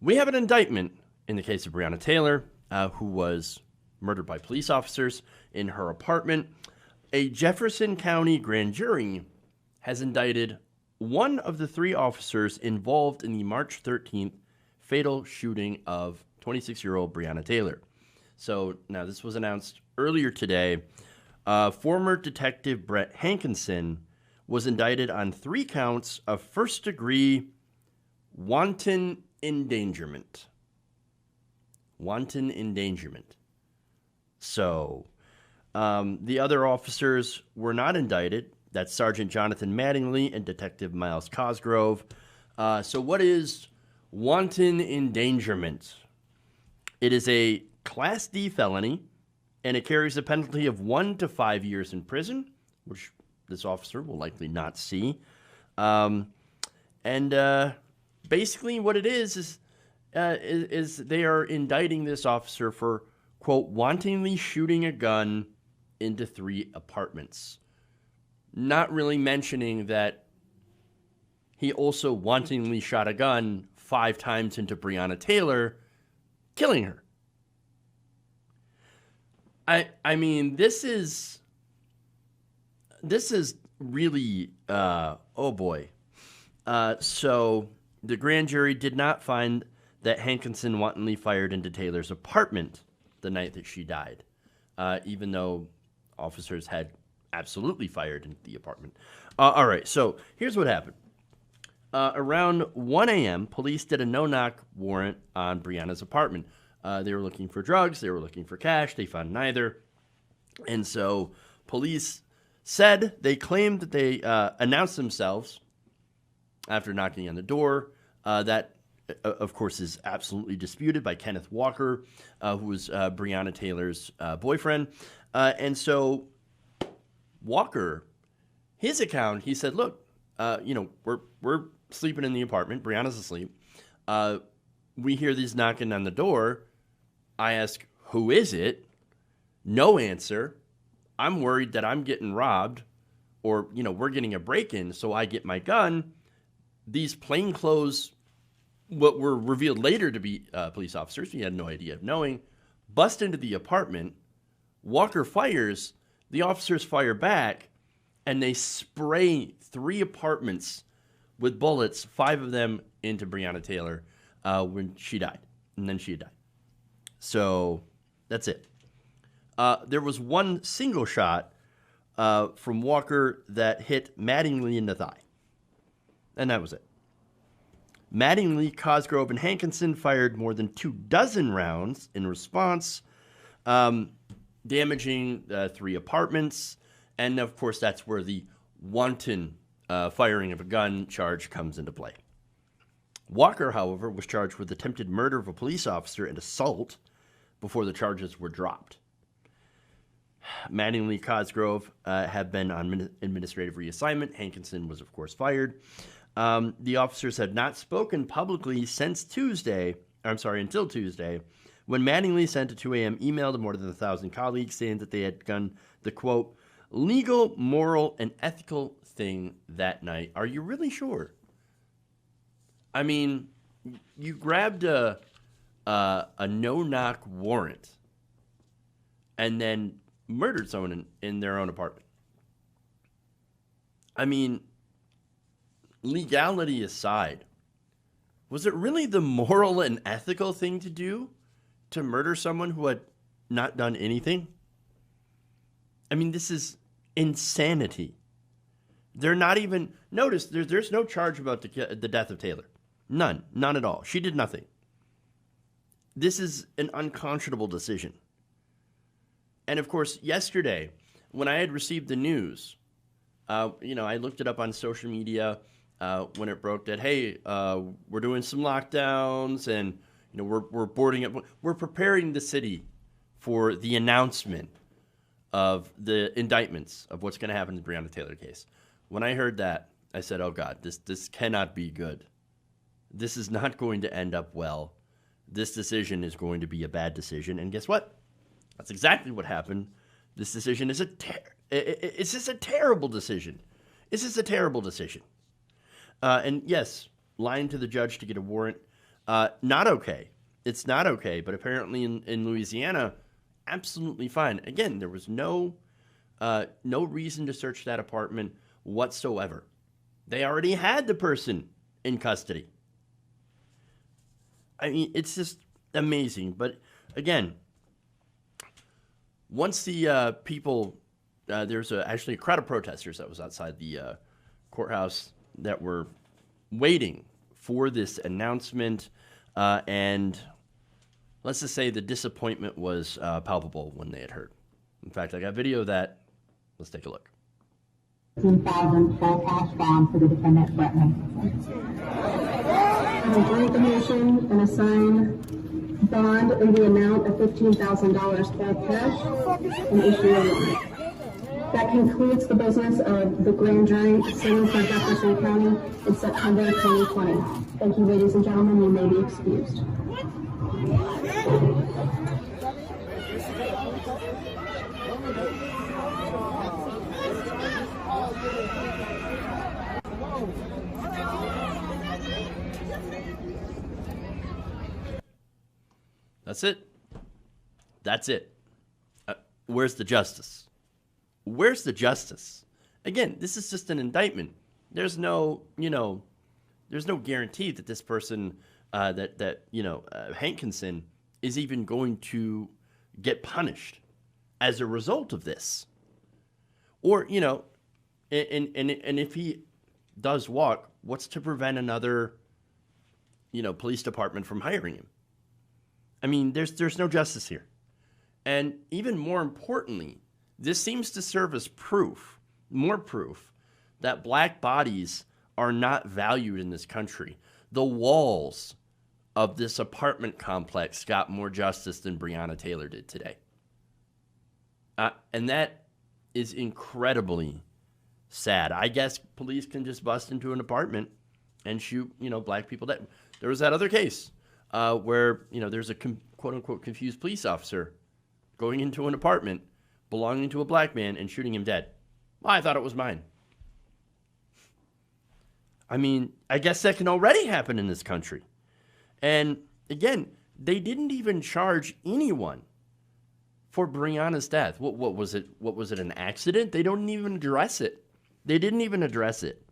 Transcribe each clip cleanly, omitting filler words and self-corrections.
We have an indictment in the case of Breonna Taylor, who was murdered by police officers in her apartment. A Jefferson County grand jury has indicted one of the three officers involved in the March 13th fatal shooting of 26-year-old Breonna Taylor. So now this was announced earlier today. Former Detective Brett Hankinson was indicted on 3 counts of first-degree wanton endangerment. Wanton endangerment. So the other officers were not indicted. That's Sergeant Jonathan Mattingly and Detective Miles Cosgrove. So what is wanton endangerment? It is a Class D felony, and it carries a penalty of 1 to 5 years in prison, which this officer will likely not see. Basically what it is they are indicting this officer for, quote, wantonly shooting a gun into 3 apartments. Not really mentioning that he also wantonly shot a gun 5 times into Breonna Taylor, killing her. I mean, this is really, oh boy. So the grand jury did not find that Hankinson wantonly fired into Taylor's apartment the night that she died, even though officers had absolutely fired into the apartment. All right, so here's what happened. Around 1 a.m., police did a no-knock warrant on Breonna's apartment. They were looking for drugs. They were looking for cash. They found neither. And so police said they claimed that they announced themselves after knocking on the door. That, of course, is absolutely disputed by Kenneth Walker, who was Breonna Taylor's boyfriend. And so Walker, his account, he said, look, we're sleeping in the apartment. Breonna's asleep. We hear these knocking on the door. I ask, who is it? No answer. I'm worried that I'm getting robbed or, we're getting a break-in, so I get my gun. These plainclothes, what were revealed later to be police officers, he had no idea of knowing, bust into the apartment. Walker fires. The officers fire back, and they spray 3 apartments with bullets, 5 of them into Breonna Taylor when she died. And then she died. So that's it. There was one single shot from Walker that hit Mattingly in the thigh. And that was it. Mattingly, Cosgrove, and Hankinson fired more than 24 rounds in response, damaging 3 apartments. And, of course, that's where the wanton firing of a gun charge comes into play. Walker, however, was charged with attempted murder of a police officer and assault before the charges were dropped. Mattingly, Cosgrove have been on administrative reassignment. Hankinson was, of course, fired. The officers have not spoken publicly until Tuesday, when Mattingly sent a 2 a.m. email to more than 1,000 colleagues saying that they had done the, quote, legal, moral, and ethical thing that night. Are you really sure? I mean, you grabbed a no-knock warrant and then murdered someone in their own apartment. I mean, legality aside, was it really the moral and ethical thing to do to murder someone who had not done anything? I mean, this is insanity. They're not even, notice, there's no charge about the death of Taylor. None at all. She did nothing. This is an unconscionable decision. And of course, yesterday, when I had received the news, I looked it up on social media when it broke that, hey, we're doing some lockdowns and, we're boarding up. We're preparing the city for the announcement of the indictments of what's going to happen in the Breonna Taylor case. When I heard that, I said, oh, God, this cannot be good. This is not going to end up well. This decision is going to be a bad decision. And guess what? That's exactly what happened. This decision is it's just a terrible decision. It's just a terrible decision. And yes, lying to the judge to get a warrant Not okay. It's not okay, but apparently in Louisiana, absolutely fine. Again, there was no reason to search that apartment whatsoever. They already had the person in custody. I mean, it's just amazing. But again, once the people, there's actually a crowd of protesters that was outside the courthouse that were waiting for this announcement, and let's just say the disappointment was palpable when they had heard. In fact, I got video of that. Let's take a look. $15,000 full cash bond for the defendant, Breonna. And grant the motion and assign bond in the amount of $15,000 full cash and issue a warrant. That concludes the business of the grand jury sitting for Jefferson County in September 2020. Thank you, ladies and gentlemen. You may be excused. That's it. That's it. Where's the justice? Where's the justice? Again, this is just an indictment. There's no, there's no guarantee that this person, Hankinson, is even going to get punished as a result of this. Or, and if he does walk, what's to prevent another, police department from hiring him? I mean, there's no justice here. And even more importantly, this seems to serve as more proof, that black bodies are not valued in this country. The walls of this apartment complex got more justice than Breonna Taylor did today. And that is incredibly sad. I guess police can just bust into an apartment and shoot, black people dead. There was that other case where, there's a quote-unquote confused police officer going into an apartment belonging to a black man and shooting him dead. Well, I thought it was mine. I mean, I guess that can already happen in this country. And again, they didn't even charge anyone for Breonna's death. What was it? What was it, an accident? They don't even address it. They didn't even address it.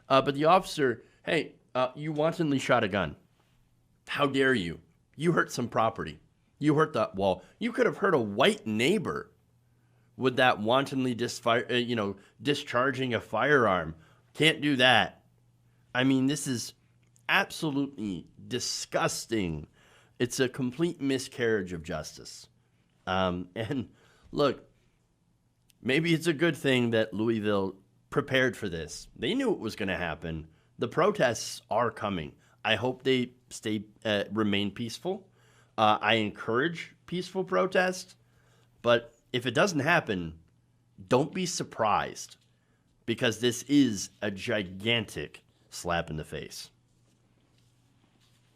But the officer, hey, you wantonly shot a gun. How dare you? You hurt some property. You hurt that wall. You could have hurt a white neighbor with that wantonly discharging a firearm. Can't do that. I mean, this is absolutely disgusting. It's a complete miscarriage of justice. And look, maybe it's a good thing that Louisville prepared for this. They knew it was going to happen. The protests are coming. I hope they remain peaceful. I encourage peaceful protest, but if it doesn't happen, don't be surprised, because this is a gigantic slap in the face.